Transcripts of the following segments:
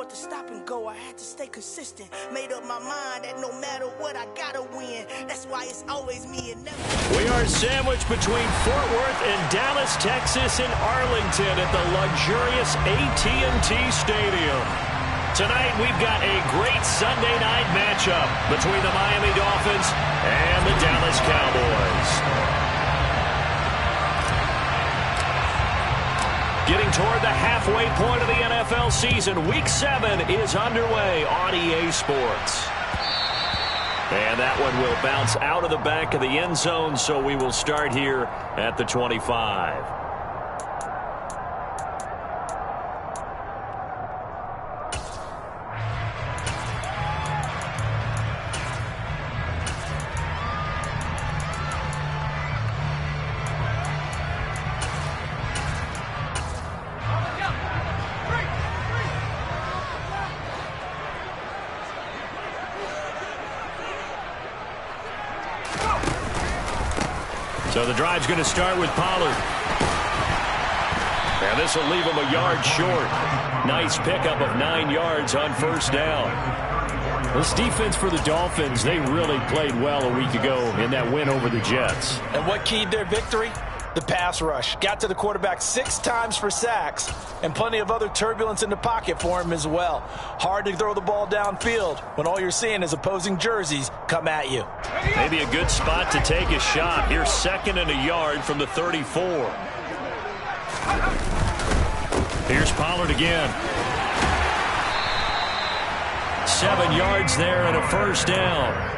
hard to stop and go. I had to stay consistent. Made up my mind that no matter what, I gotta win. That's why it's always me and never. We are sandwiched between Fort Worth and Dallas, Texas, and Arlington at the luxurious AT&T Stadium. Tonight, we've got a great Sunday night matchup between the Miami Dolphins and the Dallas Cowboys. Getting toward the halfway point of the NFL season, Week 7 is underway on EA Sports. And that one will bounce out of the back of the end zone, so we will start here at the 25. So the drive's going to start with Pollard. And this will leave him a yard short. Nice pickup of 9 yards on first down. This defense for the Dolphins, they really played well a week ago in that win over the Jets. And what keyed their victory? The pass rush. Got to the quarterback 6 times for sacks, and plenty of other turbulence in the pocket for him as well. Hard to throw the ball downfield when all you're seeing is opposing jerseys come at you. Maybe a good spot to take a shot. Here's 2nd and a yard from the 34. Here's Pollard again. 7 yards there and a first down.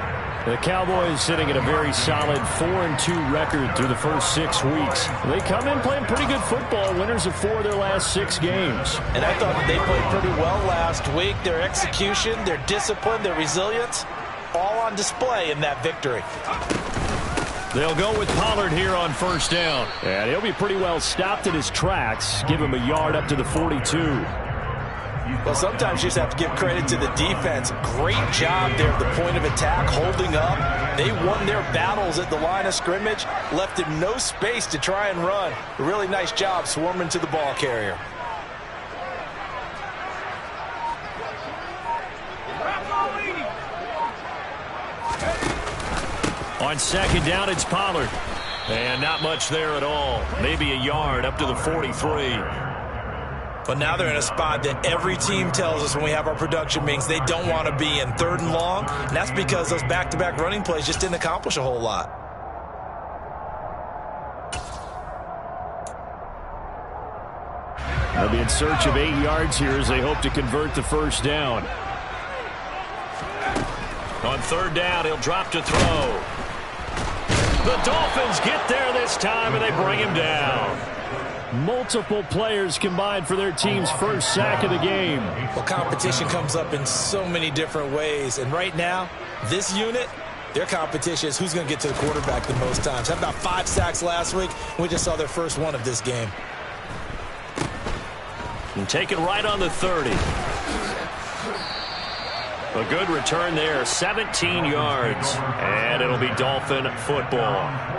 The Cowboys sitting at a very solid 4-2 record through the first 6 weeks. They come in playing pretty good football, winners of 4 of their last 6 games. And I thought they played pretty well last week. Their execution, their discipline, their resilience, all on display in that victory. They'll go with Pollard here on first down. And he'll be pretty well stopped in his tracks. Give him a yard up to the 42. Well, sometimes you just have to give credit to the defense. Great job there at the point of attack, holding up. They won their battles at the line of scrimmage, left him no space to try and run. A really nice job swarming to the ball carrier. On second down, it's Pollard. And not much there at all. Maybe a yard up to the 43. But now they're in a spot that every team tells us when we have our production meetings they don't want to be in, 3rd and long. And that's because those back-to-back running plays just didn't accomplish a whole lot. They'll be in search of 8 yards here as they hope to convert the first down. On 3rd down, he'll drop to throw. The Dolphins get there this time, and they bring him down. Multiple players combined for their team's first sack of the game. Well, competition comes up in so many different ways. And right now, this unit, their competition is who's going to get to the quarterback the most times. Had about 5 sacks last week. We just saw their first one of this game. And take it right on the 30. A good return there, 17 yards. And it'll be Dolphin football.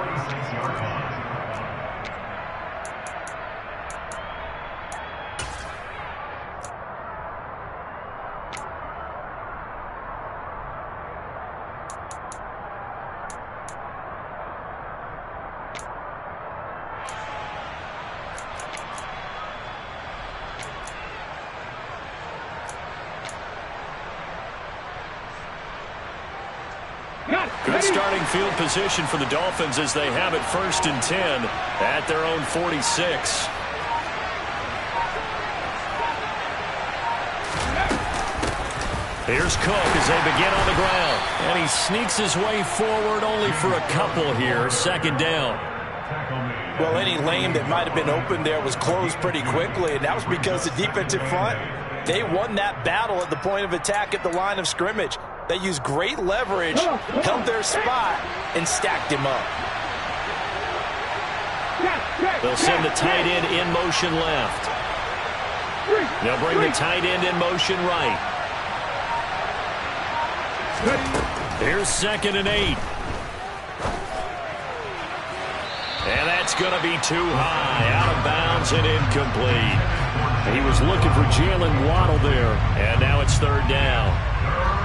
Good starting field position for the Dolphins as they have it 1st and 10 at their own 46. Here's Cook as they begin on the ground. And he sneaks his way forward only for a couple here. 2nd down. Well, any lane that might have been open there was closed pretty quickly, and that was because the defensive front, they won that battle at the point of attack at the line of scrimmage. They used great leverage, held their spot, and stacked him up. They'll send the tight end in motion left. They'll bring the tight end in motion right. Here's 2nd and 8. And that's going to be too high, out of bounds and incomplete. He was looking for Jalen Waddle there. And now it's third down.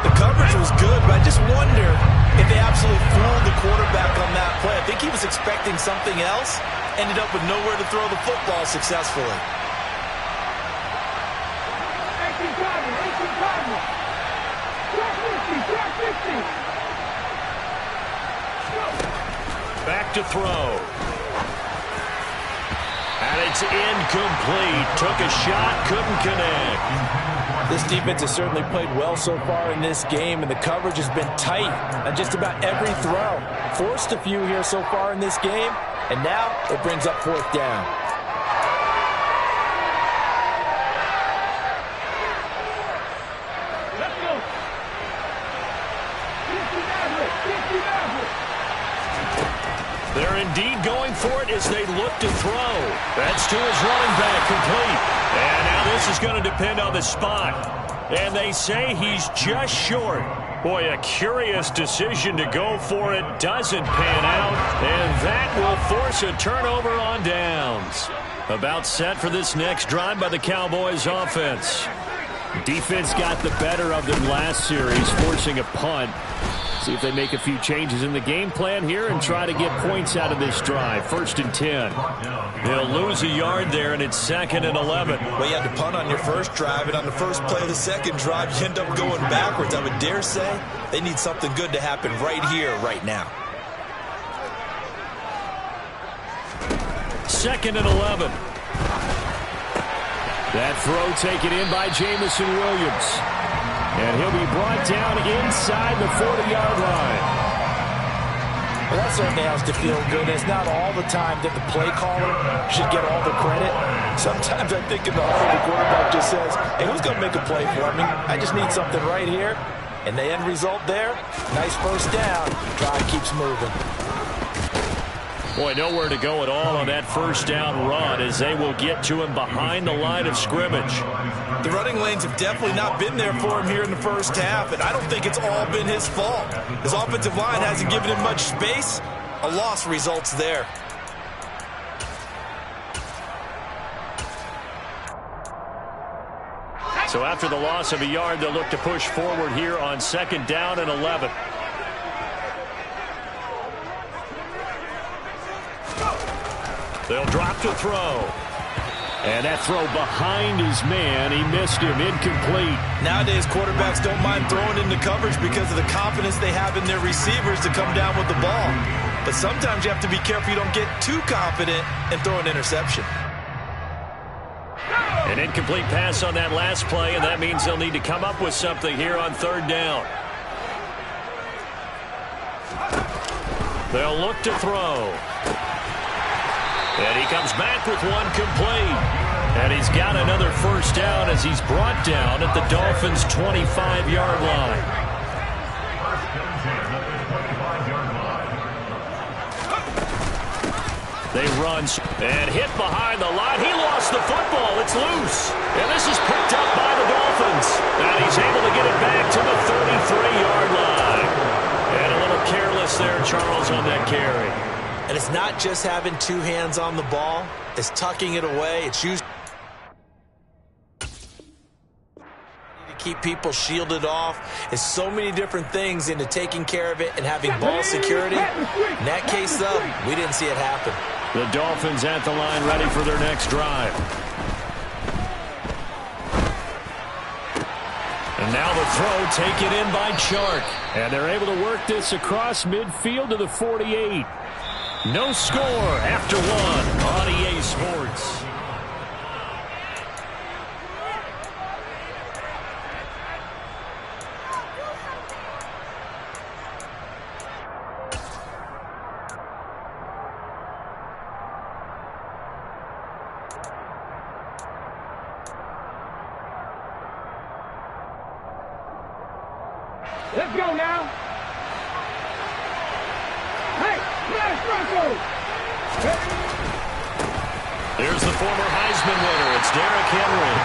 The coverage was good, but I just wonder if they absolutely fooled the quarterback on that play. I think he was expecting something else. Ended up with nowhere to throw the football successfully. Back to throw. And it's incomplete. Took a shot, couldn't connect. This defense has certainly played well so far in this game, and the coverage has been tight on just about every throw. Forced a few here so far in this game, and now it brings up fourth down. They're indeed going for it as they look to throw. That's to his running back, complete. And now this is going to depend on the spot. And they say he's just short. Boy, a curious decision to go for it. Doesn't pan out. And that will force a turnover on downs. About set for this next drive by the Cowboys offense. Defense got the better of them last series, forcing a punt. See if they make a few changes in the game plan here and try to get points out of this drive. 1st and 10. They'll lose a yard there, and it's 2nd and 11. Well, you had to punt on your first drive, and on the first play of the second drive, you end up going backwards. I would dare say they need something good to happen right here, right now. 2nd and 11. That throw taken in by Jamison Williams. And he'll be brought down inside the 40-yard line. Well, that certainly has to feel good. It's not all the time that the play caller should get all the credit. Sometimes I think in the huddle, the quarterback just says, hey, who's going to make a play for me? I just need something right here. And the end result there, nice first down. Drive keeps moving. Boy, nowhere to go at all on that first down run as they will get to him behind the line of scrimmage. The running lanes have definitely not been there for him here in the first half, and I don't think it's all been his fault. His offensive line hasn't given him much space. A loss results there. So after the loss of a yard, they'll look to push forward here on 2nd down and 11. They'll drop to throw. And that throw behind his man. He missed him. Incomplete. Nowadays, quarterbacks don't mind throwing into coverage because of the confidence they have in their receivers to come down with the ball. But sometimes you have to be careful you don't get too confident and throw an interception. An incomplete pass on that last play, and that means they'll need to come up with something here on 3rd down. They'll look to throw. And he comes back with one complete. And he's got another first down as he's brought down at the Dolphins' 25-yard line. They run and hit behind the line. He lost the football. It's loose. And this is picked up by the Dolphins. And he's able to get it back to the 33-yard line. And a little careless there, Charles, on that carry. And it's not just having two hands on the ball. It's tucking it away. It's used to keep people shielded off. It's so many different things into taking care of it and having ball security. In that case, though, we didn't see it happen. The Dolphins at the line ready for their next drive. And now the throw taken in by Chark. And they're able to work this across midfield to the 48. No score after one on EA Sports. Let's go now. Hey, flash Bronco. Here's the former Heisman winner. It's Derrick Henry.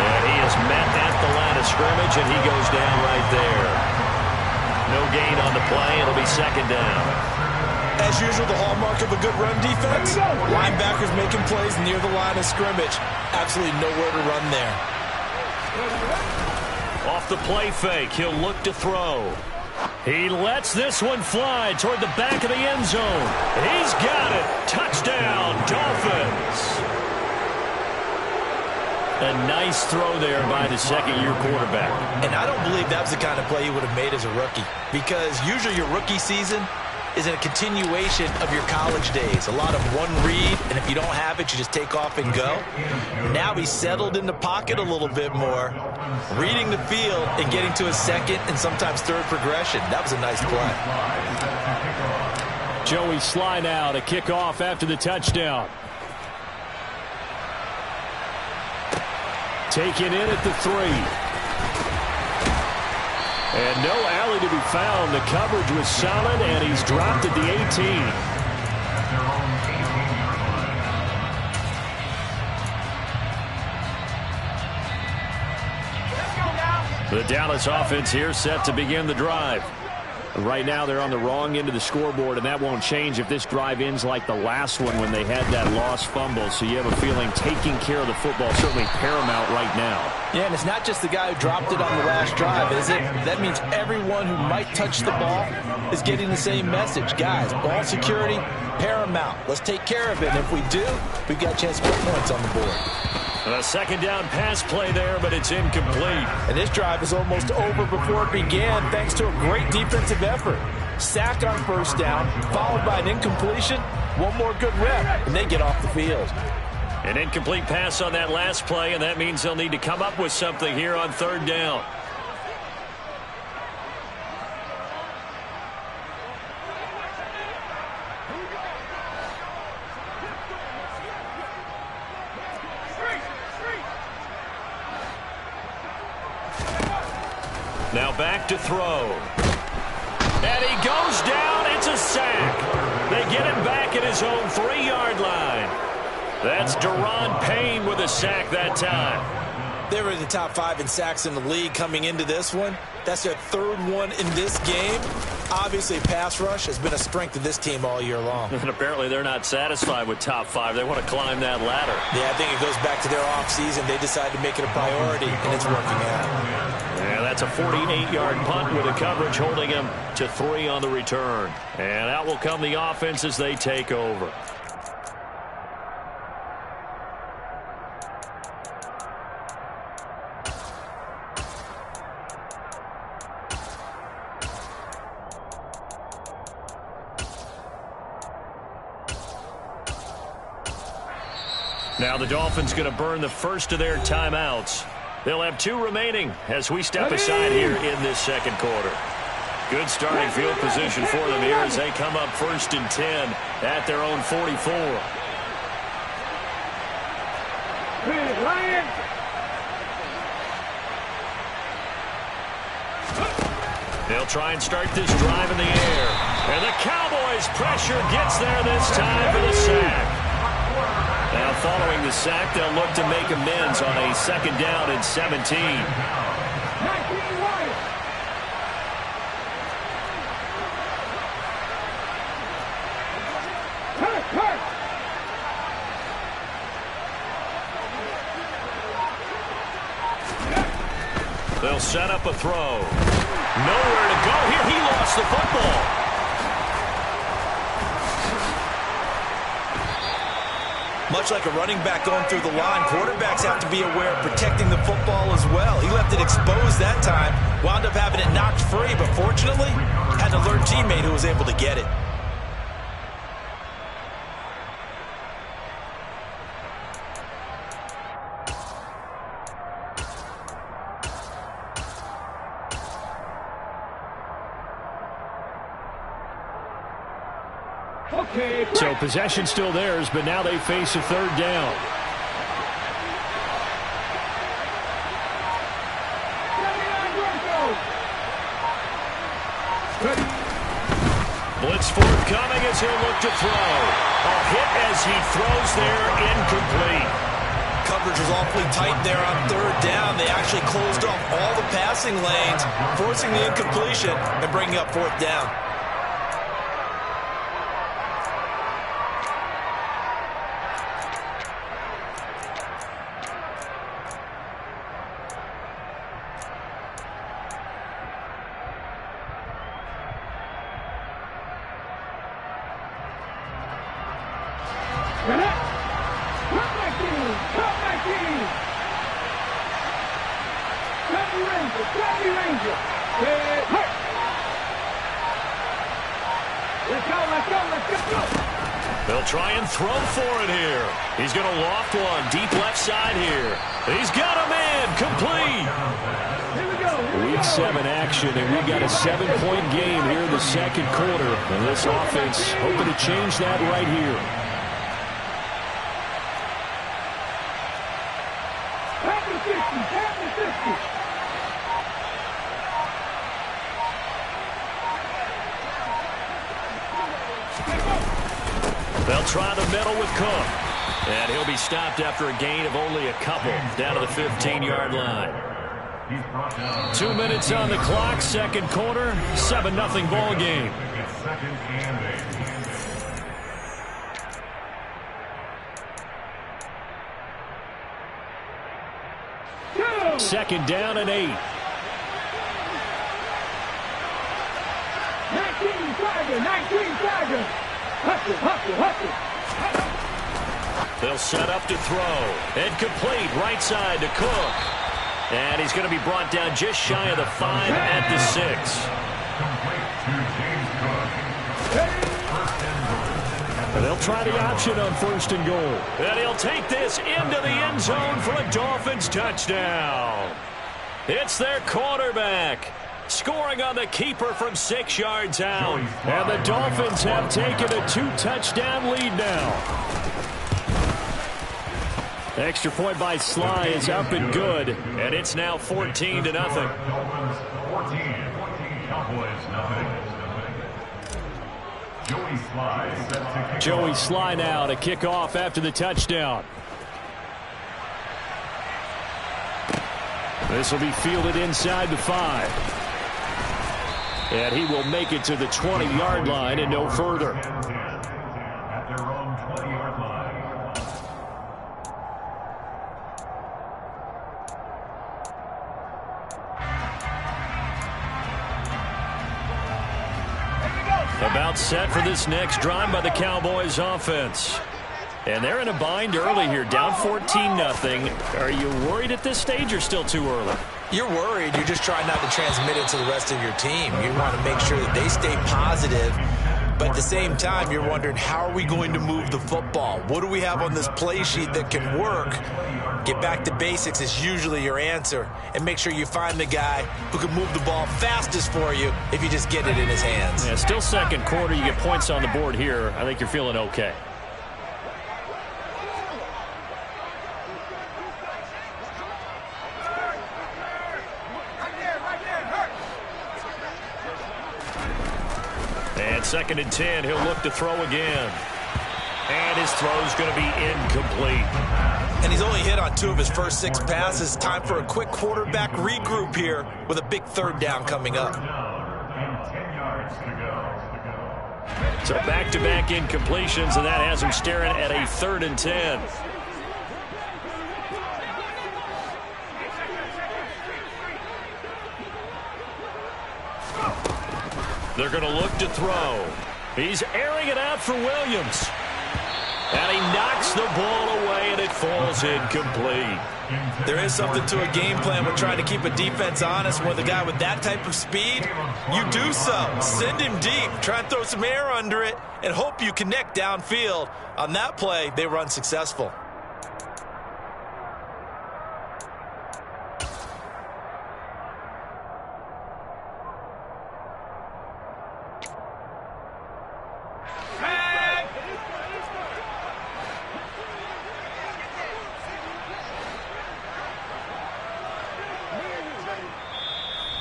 And he is met at the line of scrimmage, and he goes down right there. No gain on the play. It'll be 2nd down. As usual, the hallmark of a good run defense, linebackers making plays near the line of scrimmage. Absolutely nowhere to run there. Off the play fake, he'll look to throw. He lets this one fly toward the back of the end zone. He's got it. Touchdown, Dolphins. A nice throw there by the second-year quarterback. And I don't believe that was the kind of play he would have made as a rookie, because usually your rookie season is in a continuation of your college days. A lot of one read, and if you don't have it, you just take off and go. Now he's settled in the pocket a little bit more, reading the field and getting to his second and sometimes third progression. That was a nice play. Joey Sly now to kick off after the touchdown. Taken in at the 3. And no alley to be found. The coverage was solid, and he's dropped at the 18. The Dallas offense here set to begin the drive. Right now they're on the wrong end of the scoreboard, and that won't change if this drive ends like the last one when they had that lost fumble. So you have a feeling taking care of the football is certainly paramount right now. Yeah, and it's not just the guy who dropped it on the last drive, is it? That means everyone who might touch the ball is getting the same message. Guys, ball security, paramount. Let's take care of it. And if we do, we've got a chance to put points on the board. A second down pass play there, but it's incomplete. And this drive is almost over before it began thanks to a great defensive effort. Sack on first down, followed by an incompletion. One more good rep, and they get off the field. An incomplete pass on that last play, and that means they'll need to come up with something here on third down. Now back to throw. And he goes down. It's a sack. They get him back at his own 3-yard line. That's Daron Payne with a sack that time. They were in the top 5 in sacks in the league coming into this one. That's their third one in this game. Obviously, pass rush has been a strength of this team all year long. And apparently they're not satisfied with top 5. They want to climb that ladder. Yeah, I think it goes back to their offseason. They decided to make it a priority, and it's working out. Yeah, that's a 48-yard punt with a coverage holding him to 3 on the return. And out will come the offense as they take over. Now the Dolphins going to burn the first of their timeouts. They'll have 2 remaining as we step aside here in this second quarter. Good starting field position for them here as they come up 1st and 10 at their own 44. They'll try and start this drive in the air. And the Cowboys' pressure gets there this time for the sack. Now following the sack, they'll look to make amends on a 2nd down and 17. They'll set up a throw. Nowhere to go here. He lost the football. Much like a running back going through the line, quarterbacks have to be aware of protecting the football as well. He left it exposed that time, wound up having it knocked free, but fortunately, had an alert teammate who was able to get it. So possession still theirs, but now they face a 3rd down. Blitz forthcoming as he'll look to throw. A hit as he throws there, incomplete. Coverage was awfully tight there on 3rd down. They actually closed off all the passing lanes, forcing the incompletion and bringing up 4th down. Come back in. Come back in. Johnny Ranger. Head hurt. Let's go, let's go, let's go. They'll try and throw for it here. He's going to loft one deep left side here. He's got a man complete. Here we go. Week 7 action, and we got a 7-point game here in the second quarter. And this offense hoping to change that right here. Happy 50, happy 50. They'll try the middle with Cook. And he'll be stopped after a gain of only a couple down to the 15-yard line. 2 minutes on the clock, second quarter, 7-0 ball game. Second down and 8. 19 Tiger, 19 Tiger. Hustle, hustle, hustle. They'll set up to throw. And complete right side to Cook. And he's going to be brought down just shy of the 5 at the 6. And they'll try the option on 1st and goal. And he'll take this into the end zone for a Dolphins touchdown. It's their quarterback scoring on the keeper from 6 yards out. And the Dolphins have taken a 2-touchdown lead now. Extra point by Sly is up and good, and it's now 14-0. Joey Sly now to kick off after the touchdown. This will be fielded inside the 5. And he will make it to the 20-yard line and no further. About set for this next drive by the Cowboys offense. And they're in a bind early here, down 14-0. Are you worried at this stage or still too early? You're worried. You're just trying not to transmit it to the rest of your team. You want to make sure that they stay positive. But at the same time, you're wondering, how are we going to move the football? What do we have on this play sheet that can work? Get back to basics is usually your answer. And make sure you find the guy who can move the ball fastest for you if you just get it in his hands. Yeah, still second quarter. You get points on the board here. I think you're feeling okay. And 2nd and 10, he'll look to throw again. And his throw's going to be incomplete. And he's only hit on 2 of his first 6 passes. Time for a quick quarterback regroup here with a big 3rd down coming up. So back-to-back incompletions, and that has him staring at a 3rd and 10. They're going to look to throw. He's airing it out for Williams. And he knocks the ball away, and it falls incomplete. There is something to a game plan with trying to keep a defense honest. With a guy with that type of speed, you do so. Send him deep. Try and throw some air under it and hope you connect downfield. On that play, they were unsuccessful.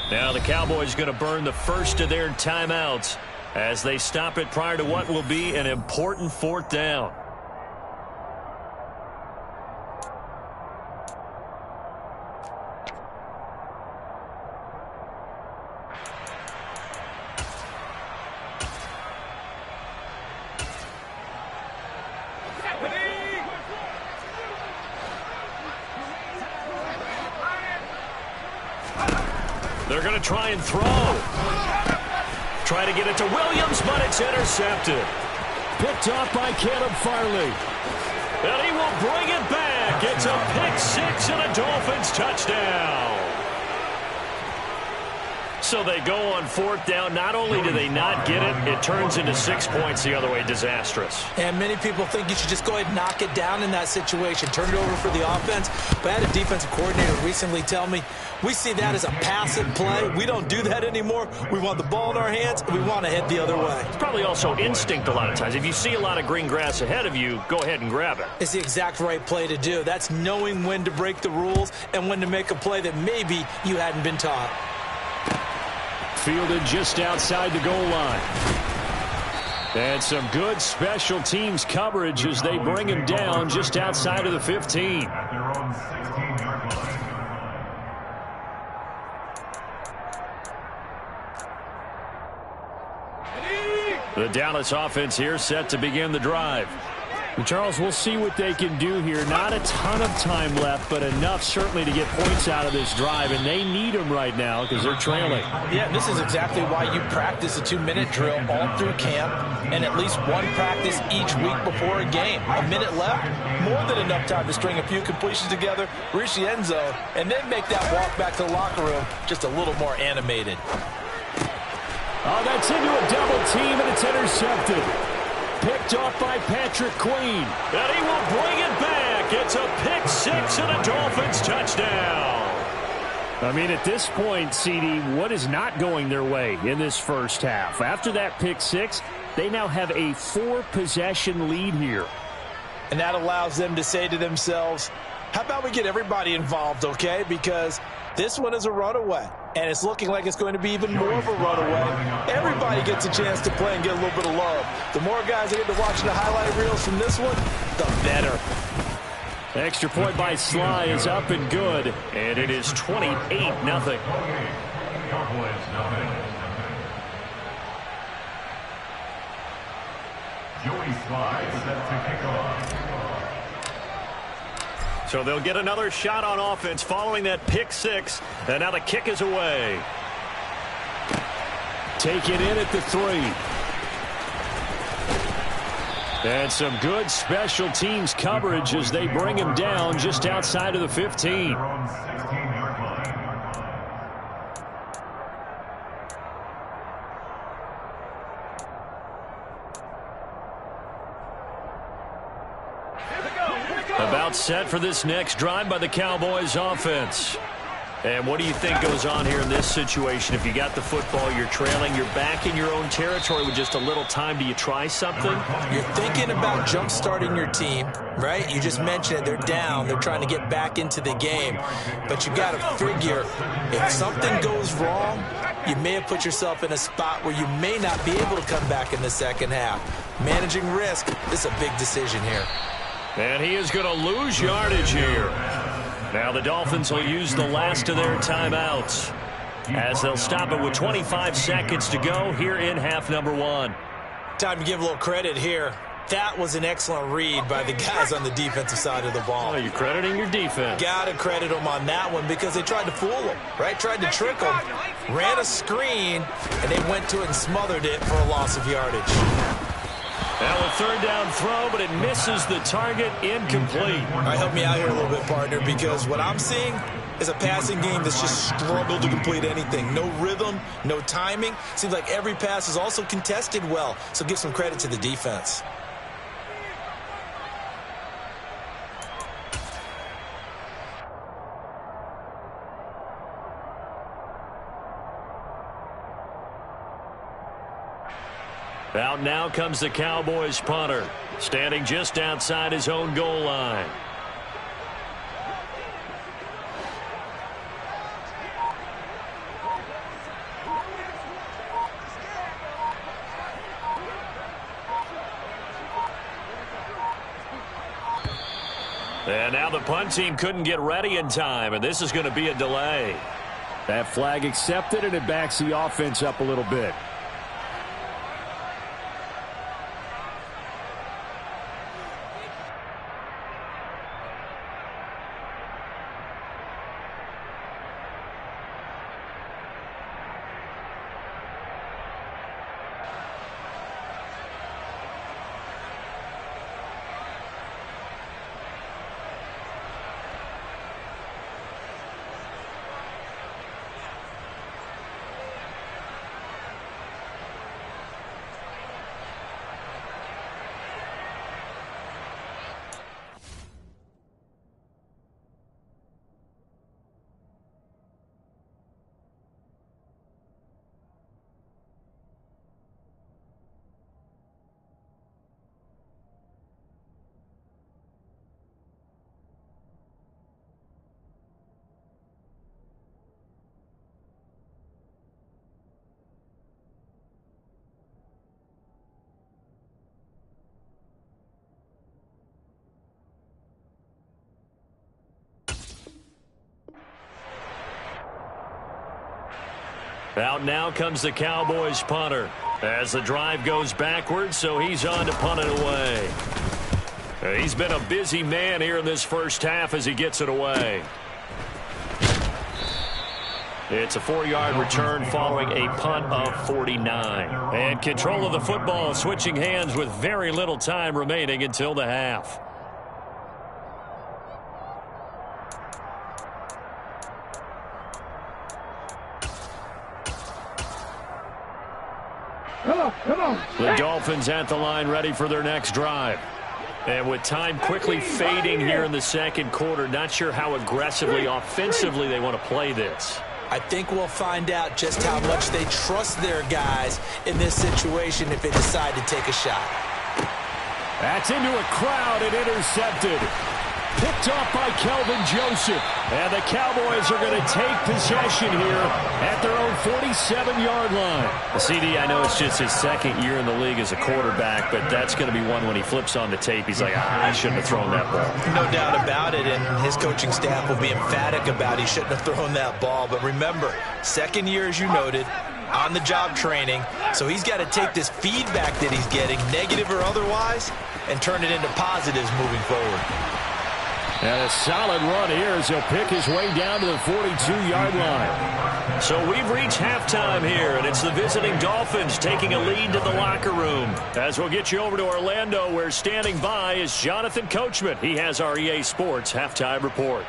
Now the Cowboys going to burn the first of their timeouts as they stop it prior to what will be an important 4th down. They're going to try and throw. Try to get it to Williams, but it's intercepted. Picked off by Caleb Farley. And he will bring it back. It's a pick six and a Dolphins touchdown. So they go on fourth down. Not only do they not get it, it turns into 6 points the other way. Disastrous. And many people think you should just go ahead and knock it down in that situation. Turn it over for the offense. But I had a defensive coordinator recently tell me, we see that as a passive play. We don't do that anymore. We want the ball in our hands, and we want to head the other way. It's probably also instinct a lot of times. If you see a lot of green grass ahead of you, go ahead and grab it. It's the exact right play to do. That's knowing when to break the rules and when to make a play that maybe you hadn't been taught. Fielded just outside the goal line. And some good special teams coverage as they bring him down just outside of the 15. The Dallas offense here set to begin the drive. Charles, we'll see what they can do here. Not a ton of time left, but enough certainly to get points out of this drive, and they need them right now because they're trailing. Yeah, this is exactly why you practice a 2-minute drill all through camp and at least one practice each week before a game. A minute left, more than enough time to string a few completions together, reach the end zone, and then make that walk back to the locker room just a little more animated. Oh, that's into a double team, and it's intercepted. Picked off by Patrick Queen. And he will bring it back. It's a pick six and a Dolphins touchdown. I mean, at this point, CD, what is not going their way in this first half? After that pick six, they now have a 4-possession lead here. And that allows them to say to themselves, how about we get everybody involved, okay? Because this one is a runaway, and it's looking like it's going to be even more of a runaway. Everybody gets a chance to play and get a little bit of love. The more guys that get to watch the highlight reels from this one, the better. Extra point by Sly is up and good, and it is 28-0. Joey Sly set to kick off. So they'll get another shot on offense following that pick six, and now the kick is away. Take it in at the 3. And some good special teams coverage as they bring him down just outside of the 15. About set for this next drive by the Cowboys offense. And what do you think goes on here in this situation? If you got the football, you're trailing, you're back in your own territory with just a little time. Do you try something? You're thinking about jump-starting your team, right? You just mentioned it. They're down. They're trying to get back into the game. But you got to figure if something goes wrong, you may have put yourself in a spot where you may not be able to come back in the second half. Managing risk, this is a big decision here. And he is going to lose yardage here. Now the Dolphins will use the last of their timeouts as they'll stop it with 25 seconds to go here in half number 1. Time to give a little credit here. That was an excellent read by the guys on the defensive side of the ball. Oh, you're crediting your defense. Got to credit them on that one because they tried to fool them, right? Tried to trick them, ran a screen, and they went to it and smothered it for a loss of yardage. Now a third down throw, but it misses the target, incomplete. All right, help me out here a little bit, partner, because what I'm seeing is a passing game that's just struggled to complete anything. No rhythm, no timing. Seems like every pass is also contested well, so give some credit to the defense. Out now comes the Cowboys punter, standing just outside his own goal line. And now the punt team couldn't get ready in time, and this is going to be a delay. That flag accepted, and it backs the offense up a little bit. Out now comes the Cowboys punter as the drive goes backwards, so he's on to punt it away. He's been a busy man here in this first half as he gets it away. It's a 4-yard return following a punt of 49. And control of the football switching hands with very little time remaining until the half. Come on. The Dolphins at the line ready for their next drive. And with time quickly fading here in the second quarter, not sure how aggressively, offensively they want to play this. I think we'll find out just how much they trust their guys in this situation if they decide to take a shot. That's into a crowd and intercepted. Picked off by Kelvin Joseph. And the Cowboys are going to take possession here at their own 47-yard line. CD, I know it's just his second year in the league as a quarterback, but that's going to be one when he flips on the tape. He's like, I shouldn't have thrown that ball. No doubt about it, and his coaching staff will be emphatic about he shouldn't have thrown that ball. But remember, second year, as you noted, on-the-job training, so he's got to take this feedback that he's getting, negative or otherwise, and turn it into positives moving forward. And a solid run here as he'll pick his way down to the 42-yard line. So we've reached halftime here, and it's the visiting Dolphins taking a lead to the locker room. As we'll get you over to Orlando, where standing by is Jonathan Coachman. He has our EA Sports halftime report.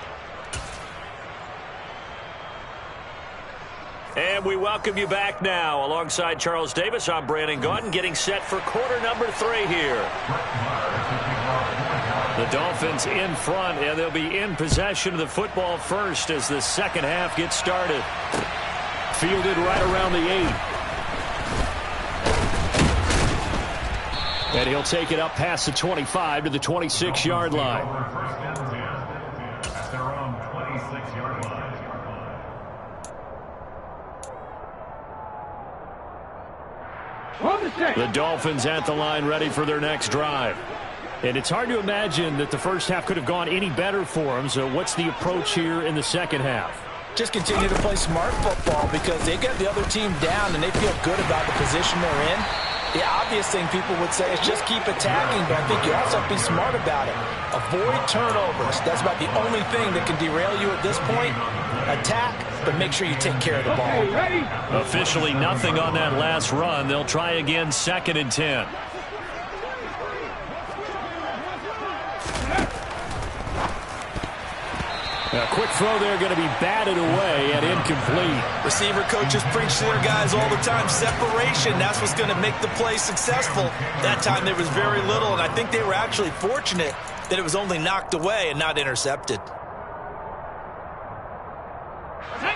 And we welcome you back now. Alongside Charles Davis, I'm Brandon Gaudin, getting set for quarter number 3 here. The Dolphins in front, and they'll be in possession of the football first as the second half gets started. Fielded right around the 8. And he'll take it up past the 25 to the 26-yard line. At their own 26-yard line. The Dolphins at the line ready for their next drive. And it's hard to imagine that the first half could have gone any better for them. So what's the approach here in the second half? Just continue to play smart football because they got the other team down and they feel good about the position they're in. The obvious thing people would say is just keep attacking, but I think you also have to be smart about it. Avoid turnovers. That's about the only thing that can derail you at this point. Attack, but make sure you take care of the ball. Officially nothing on that last run. They'll try again, 2nd and 10. A quick throw there going to be batted away and incomplete. Receiver coaches preach to their guys all the time. Separation, that's what's going to make the play successful. That time there was very little, and I think they were actually fortunate that it was only knocked away and not intercepted.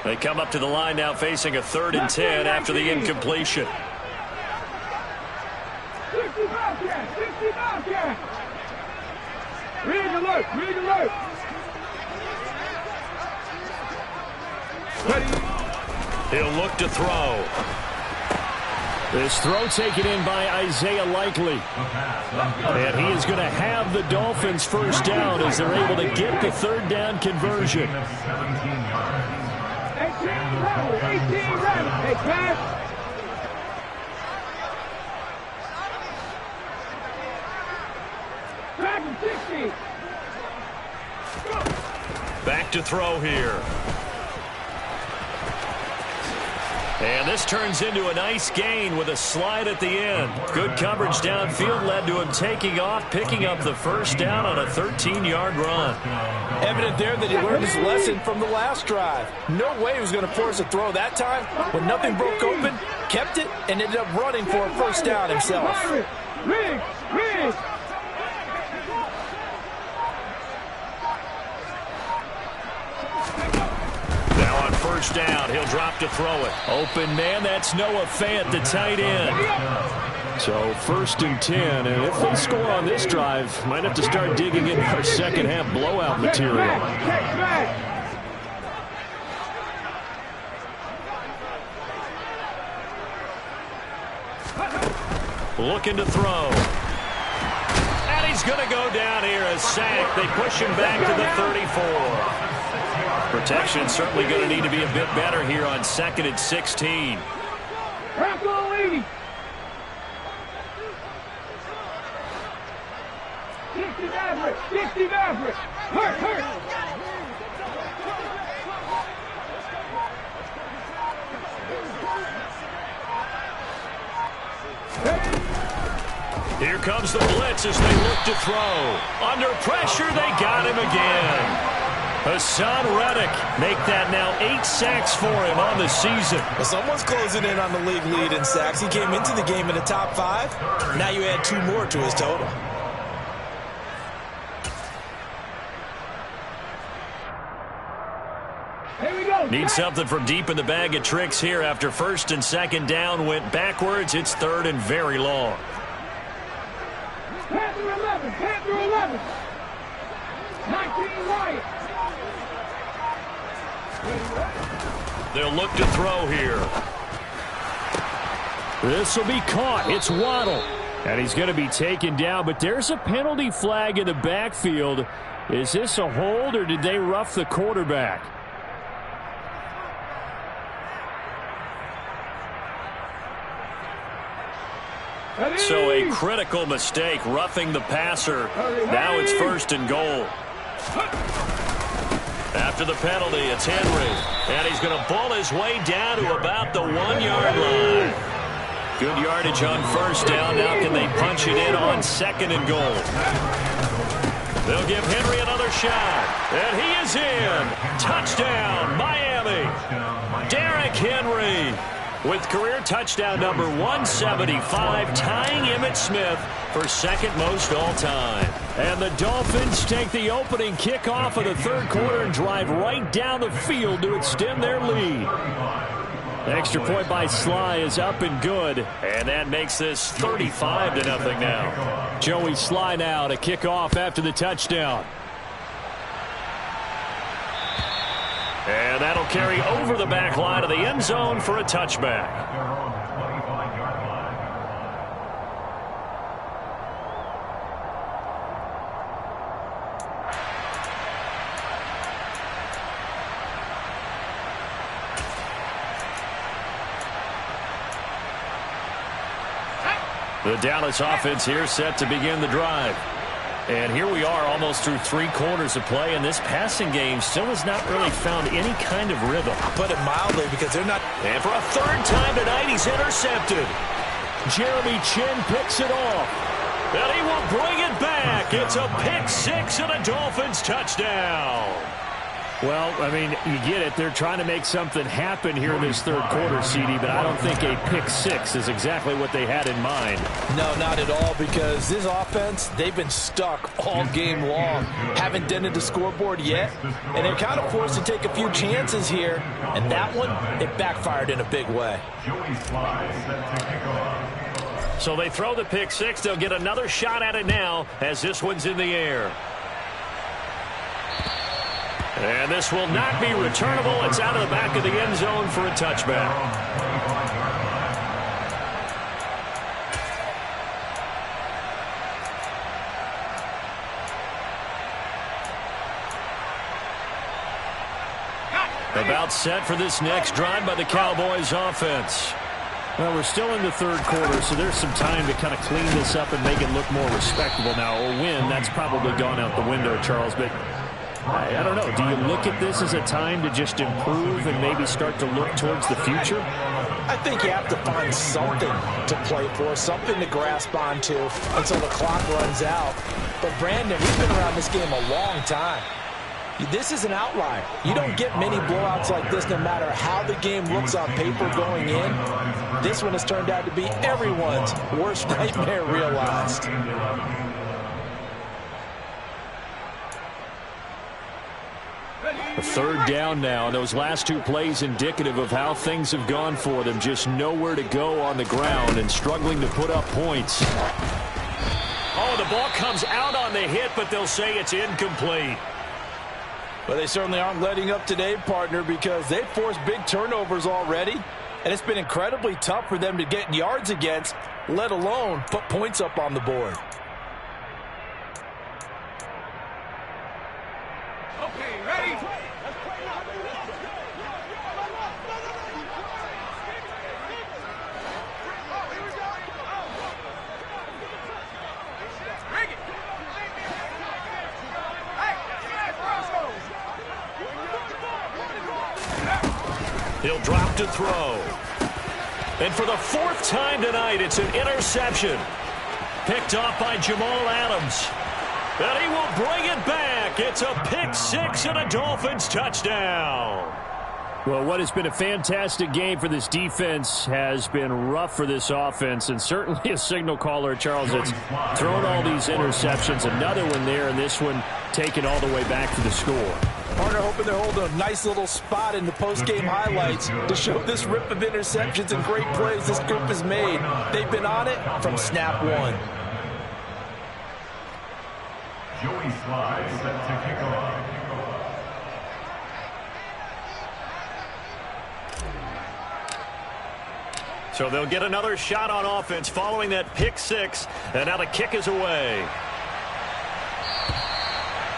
They come up to the line now facing a 3rd and 10 after the incompletion. 65 yard. Read alert. He'll look to throw. This throw taken in by Isaiah Likely. And he is going to have the Dolphins first down as they're able to get the 3rd down conversion. 18 running. Hey, pass. Back to 60. Back to throw here. And this turns into a nice gain with a slide at the end. Good coverage downfield led to him taking off, picking up the first down on a 13-yard run. Evident there that he learned his lesson from the last drive. No way he was going to force a throw that time. When nothing broke open, kept it, and ended up running for a first down himself. Rig. Now on first down, he'll drop to throw it. Open man, that's Noah Fant, the tight end. So 1st and 10, and if they score on this drive, might have to start digging into our second half blowout material. Looking to throw. And he's going to go down here, a sack. They push him back to the 34. Protection certainly going to need to be a bit better here on 2nd and 16. Crack on 80. 60 Maverick. 60 Maverick. Hurt. Here comes the blitz as they look to throw. Under pressure, they got him again. Hassan Reddick make that now 8 sacks for him on the season. Well, someone's closing in on the league lead in sacks. He came into the game in the top 5. Now you add 2 more to his total. Here we go. Need something from deep in the bag of tricks here after 1st and 2nd down went backwards. It's 3rd and very long. Panther 11. Panther 11. 19 Wyatt. They'll look to throw here. This will be caught. It's Waddle. And he's going to be taken down, but there's a penalty flag in the backfield. Is this a hold or did they rough the quarterback? So a critical mistake, roughing the passer. Now it's 1st and goal. After the penalty, it's Henry. And he's going to pull his way down to about the 1-yard line. Good yardage on 1st down. Now can they punch it in on 2nd and goal? They'll give Henry another shot. And he is in. Touchdown, Miami. Derrick Henry with career touchdown number 175, tying Emmitt Smith for 2nd most all-time. And the Dolphins take the opening kickoff of the 3rd quarter and drive right down the field to extend their lead. Extra point by Sly is up and good, and that makes this 35-0 now. Joey Sly now to kick off after the touchdown. And that'll carry over the back line of the end zone for a touchback. The Dallas offense here set to begin the drive. And here we are almost through 3 quarters of play, and this passing game still has not really found any kind of rhythm. I'll put it mildly because they're not. And for a 3rd time tonight, he's intercepted. Jeremy Chin picks it off. And he will bring it back. It's a pick 6 and a Dolphins touchdown. Well, I mean, you get it. They're trying to make something happen here in this 3rd quarter, CD, but I don't think a pick 6 is exactly what they had in mind. No, not at all, because this offense, they've been stuck all game long. Haven't dented the scoreboard yet, and they're kind of forced to take a few chances here, and that one, it backfired in a big way. So they throw the pick 6. They'll get another shot at it now as this one's in the air. And this will not be returnable. It's out of the back of the end zone for a touchback. About set for this next drive by the Cowboys offense. Well, we're still in the 3rd quarter, so there's some time to kind of clean this up and make it look more respectable. Now, a win, that's probably gone out the window, Charles, but I don't know. Do you look at this as a time to just improve and maybe start to look towards the future? I think you have to find something to play for, something to grasp onto until the clock runs out. But, Brandon, we've been around this game a long time. This is an outlier. You don't get many blowouts like this no matter how the game looks on paper going in. This one has turned out to be everyone's worst nightmare realized. A 3rd down now, and those last 2 plays indicative of how things have gone for them. Just nowhere to go on the ground and struggling to put up points. Oh, the ball comes out on the hit, but they'll say it's incomplete. But they certainly aren't letting up today, partner, because they've forced big turnovers already, and it's been incredibly tough for them to get yards against, let alone put points up on the board. Okay, ready? Let's play now. drop to throw. And for the fourth time tonight, it's an interception. Picked off by Jamal Adams. And he will bring it back. It's a pick six and a Dolphins touchdown. Well, what has been a fantastic game for this defense has been rough for this offense, and certainly a signal caller, Charles, that's thrown all these interceptions. Another one there, and this one taken all the way back to the score. Partner hoping they're holding a nice little spot in the post-game highlights to show this rip of interceptions and great plays this group has made. They've been on it from snap one. Joey Sly set to kick off. So they'll get another shot on offense following that pick six, and now the kick is away.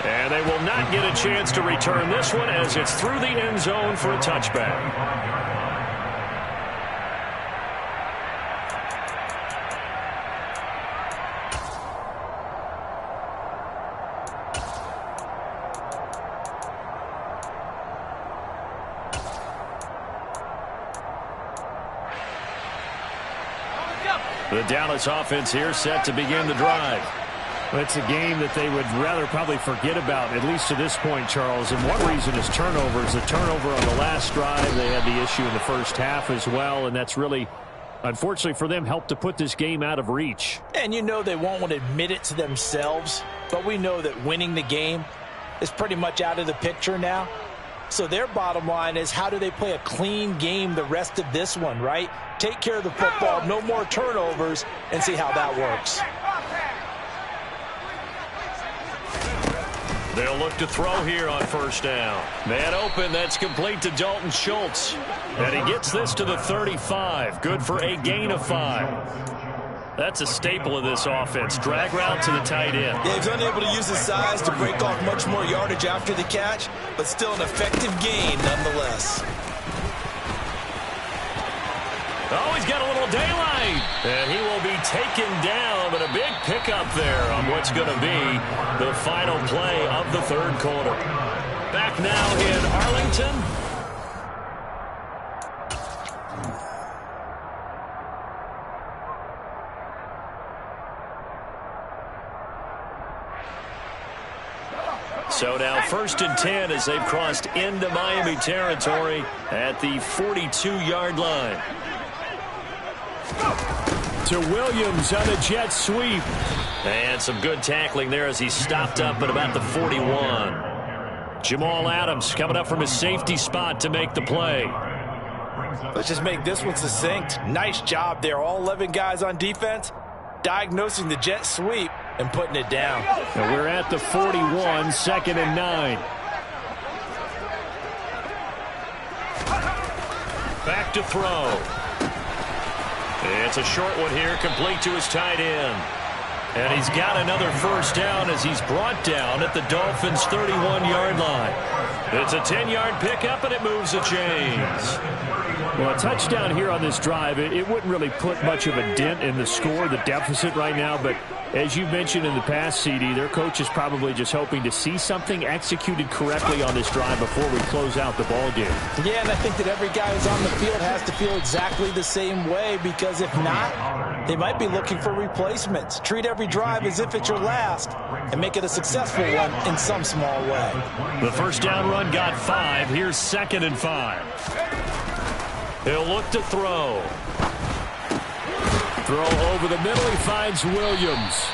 And they will not get a chance to return this one as it's through the end zone for a touchback. The Dallas offense here set to begin the drive. It's a game that they would rather probably forget about, at least to this point, Charles. And one reason is turnovers. The turnover on the last drive, they had the issue in the first half as well, and that's really, unfortunately for them, helped to put this game out of reach. And you know they won't want to admit it to themselves, but we know that winning the game is pretty much out of the picture now. So their bottom line is, how do they play a clean game the rest of this one, right? Take care of the football, no more turnovers, and see how that works. They'll look to throw here on first down. Man open, that's complete to Dalton Schultz. And he gets this to the 35. Good for a gain of 5. That's a staple of this offense. Drag route to the tight end. Yeah, he's unable to use his size to break off much more yardage after the catch, but still an effective gain nonetheless. Oh, he's got a little daylight. And he will be taken down, but a big pickup there on what's going to be the final play of the third quarter. Back now in Arlington. So now 1st and 10 as they've crossed into Miami territory at the 42-yard line. To Williams on a jet sweep. And some good tackling there as he stopped up at about the 41. Jamal Adams coming up from his safety spot to make the play. Let's just make this one succinct. Nice job there. All 11 guys on defense diagnosing the jet sweep and putting it down. And we're at the 41, 2nd and 9. Back to throw. It's a short one here, complete to his tight end. And he's got another first down as he's brought down at the Dolphins' 31-yard line. It's a 10-yard pickup, and it moves the chains. Well, a touchdown here on this drive, it wouldn't really put much of a dent in the score, the deficit right now, but as you mentioned in the past, CD, their coach is probably just hoping to see something executed correctly on this drive before we close out the ball game. Yeah, and I think that every guy who's on the field has to feel exactly the same way, because if not, they might be looking for replacements. Treat every drive as if it's your last and make it a successful one in some small way. The first down run got 5. Here's 2nd and 5. He'll look to throw. Throw over the middle. He finds Williams.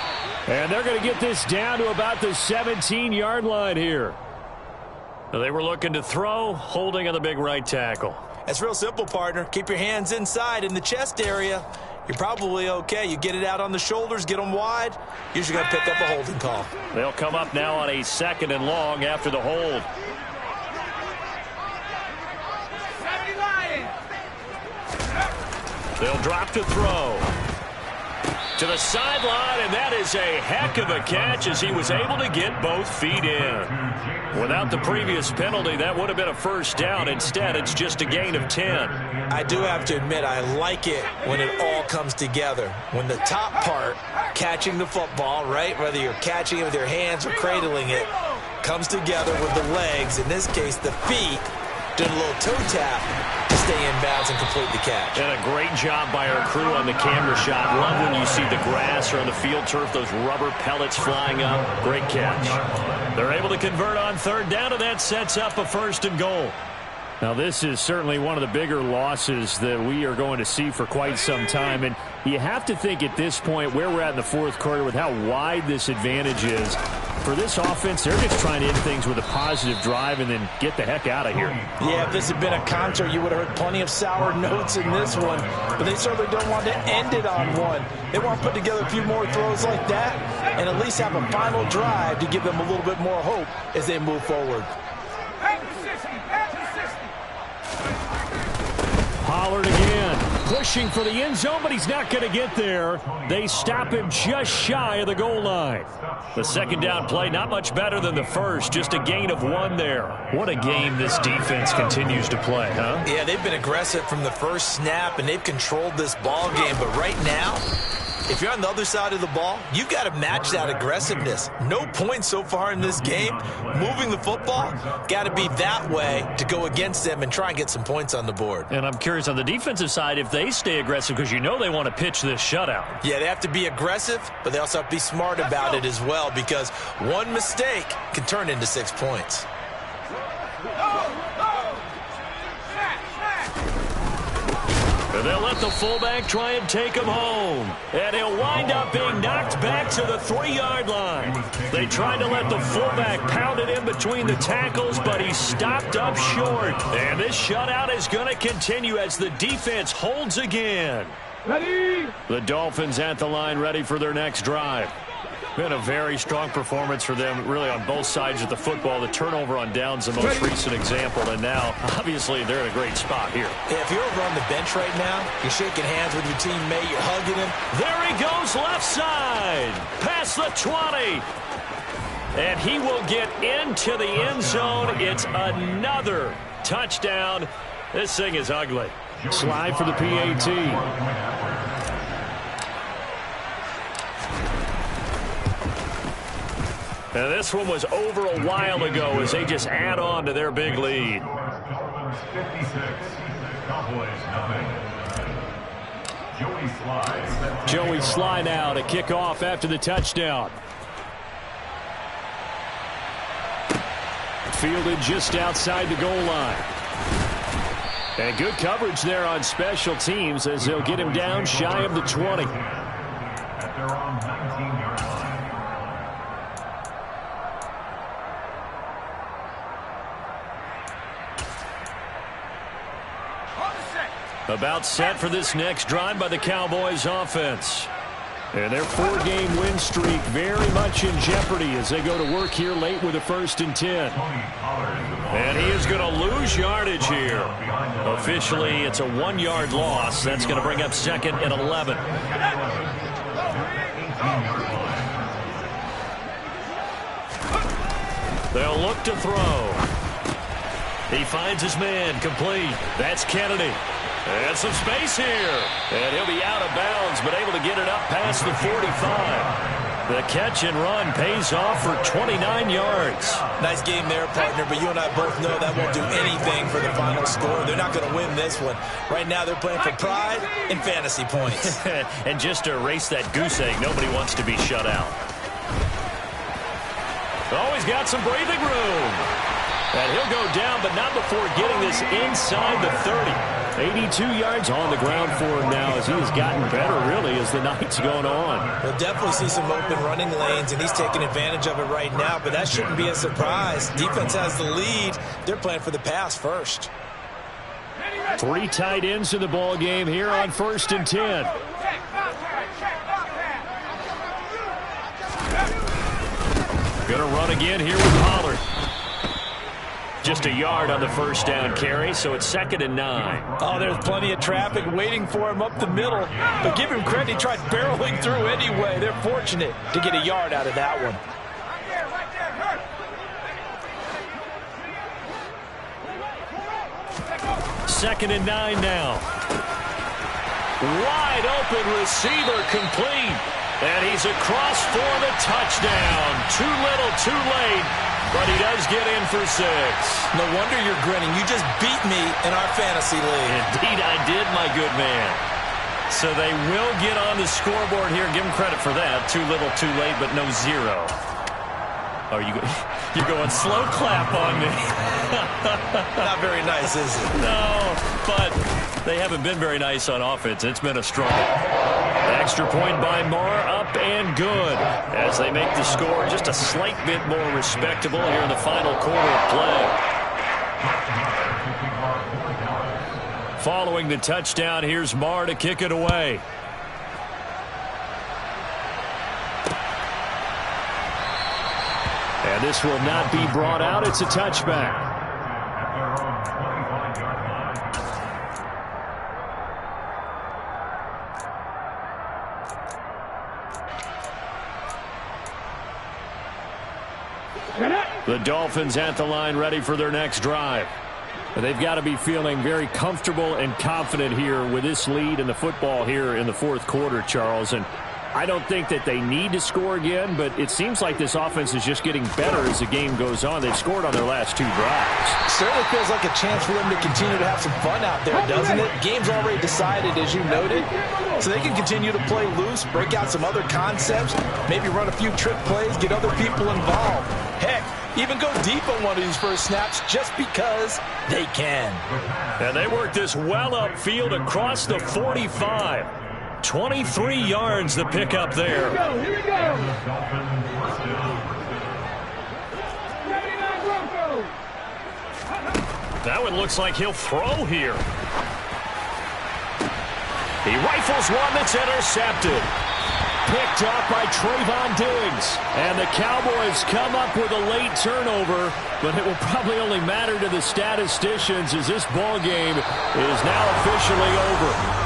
And they're going to get this down to about the 17-yard line here. They were looking to throw, holding on the big right tackle. That's real simple, partner. Keep your hands inside in the chest area. You're probably okay. You get it out on the shoulders, get them wide. Usually going to pick up a holding call. They'll come up now on a 2nd and long after the hold. They'll drop to throw. To the sideline, and that is a heck of a catch as he was able to get both feet in. Without the previous penalty, that would have been a first down. Instead, it's just a gain of 10. I do have to admit, I like it when it all comes together. When the top part, catching the football, right, whether you're catching it with your hands or cradling it, comes together with the legs, in this case the feet, doing a little toe tap to stay in bounds and complete the catch. And a great job by our crew on the camera shot. Love when you see the grass or on the field turf, those rubber pellets flying up. Great catch. They're able to convert on third down, and that sets up a 1st and goal. Now, this is certainly one of the bigger losses that we are going to see for quite some time. And you have to think at this point where we're at in the 4th quarter with how wide this advantage is. For this offense, they're just trying to end things with a positive drive and then get the heck out of here. Yeah, if this had been a concert, you would have heard plenty of sour notes in this one. But they certainly don't want to end it on one. They want to put together a few more throws like that and at least have a final drive to give them a little bit more hope as they move forward. Pollard again, pushing for the end zone, but he's not going to get there. They stop him just shy of the goal line. The 2nd down play, not much better than the first, just a gain of 1 there. What a game this defense continues to play, huh? Yeah, they've been aggressive from the first snap, and they've controlled this ball game. But right now, if you're on the other side of the ball, you've got to match that aggressiveness. No points so far in this game. Moving the football, got to be that way to go against them and try and get some points on the board. And I'm curious on the defensive side if they stay aggressive because you know they want to pitch this shutout. Yeah, they have to be aggressive, but they also have to be smart about it as well because one mistake can turn into 6 points. And they'll let the fullback try and take him home. And he'll wind up being knocked back to the 3-yard line. They tried to let the fullback pound it in between the tackles, but he stopped up short. And this shutout is going to continue as the defense holds again. Ready? The Dolphins at the line ready for their next drive. Been a very strong performance for them, really, on both sides of the football. The turnover on downs, the most recent example, and now, obviously, they're in a great spot here. Yeah, if you're over on the bench right now, you're shaking hands with your teammate, you're hugging him. There he goes, left side, past the 20. And he will get into the end zone. It's another touchdown. This thing is ugly. Slide for the PAT. And this one was over a while ago as they just add on to their big lead. 56, Cowboys nothing. Joey Slye now to kick off after the touchdown. Fielded just outside the goal line. And good coverage there on special teams as they'll get him down shy of the 20. At their own 19-yard line. About set for this next drive by the Cowboys offense. And their 4-game win streak very much in jeopardy as they go to work here late with a 1st and 10. And he is going to lose yardage here. Officially, it's a 1-yard loss. That's going to bring up 2nd and 11. They'll look to throw. He finds his man, complete. That's Kennedy. And some space here. And he'll be out of bounds, but able to get it up past the 45. The catch and run pays off for 29 yards. Nice game there, partner, but you and I both know that won't do anything for the final score. They're not going to win this one. Right now, they're playing for pride and fantasy points. And just to erase that goose egg, nobody wants to be shut out. Oh, he's got some breathing room. And he'll go down, but not before getting this inside the 30. 82 yards on the ground for him now as he has gotten better, really, as the night's going on. We'll definitely see some open running lanes, and he's taking advantage of it right now, but that shouldn't be a surprise. Defense has the lead. They're playing for the pass first. 3 tight ends in the ball game here on 1st and 10. Gonna run again here with Pollard. Just a yard on the 1st down carry, so it's 2nd and 9. Oh, there's plenty of traffic waiting for him up the middle. But give him credit, he tried barreling through anyway. They're fortunate to get a yard out of that one. 2nd and 9 now. Wide open receiver complete. And he's across for the touchdown. Too little, too late. but he does get in for 6. No wonder you're grinning. You just beat me in our fantasy league. Indeed I did, my good man. So they will get on the scoreboard here. Give them credit for that. Too little, too late, but no 0. Oh, you're going slow clap on me. Not very nice, is it? No, but they haven't been very nice on offense. It's been a struggle. Extra point by Marr, up and good, as they make the score just a slight bit more respectable here in the final quarter of play. Following the touchdown, here's Marr to kick it away. And this will not be brought out. It's a touchback. The Dolphins at the line, ready for their next drive. They've got to be feeling very comfortable and confident here with this lead in the football here in the fourth quarter, Charles. And I don't think that they need to score again, but it seems like this offense is just getting better as the game goes on. They've scored on their last 2 drives. Certainly feels like a chance for them to continue to have some fun out there, doesn't it? Game's already decided, as you noted, so they can continue to play loose, break out some other concepts, maybe run a few trick plays, get other people involved. Heck, even go deep on one of these first snaps just because they can. And they work this well upfield across the 45. 23 yards the pickup there. Here we go. That one looks like he'll throw here. He rifles one that's intercepted. Picked up by Trayvon Diggs. And the Cowboys come up with a late turnover, but it will probably only matter to the statisticians as this ball game is now officially over.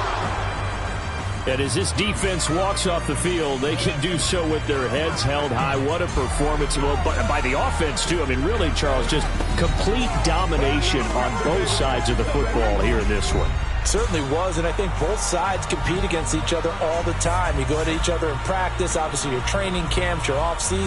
And as this defense walks off the field, they can do so with their heads held high. What a performance. Well, by the offense, too. I mean, really, Charles, just complete domination on both sides of the football here in this one. Certainly was, and I think both sides compete against each other all the time. You go at each other in practice, obviously your training camps, your off-season.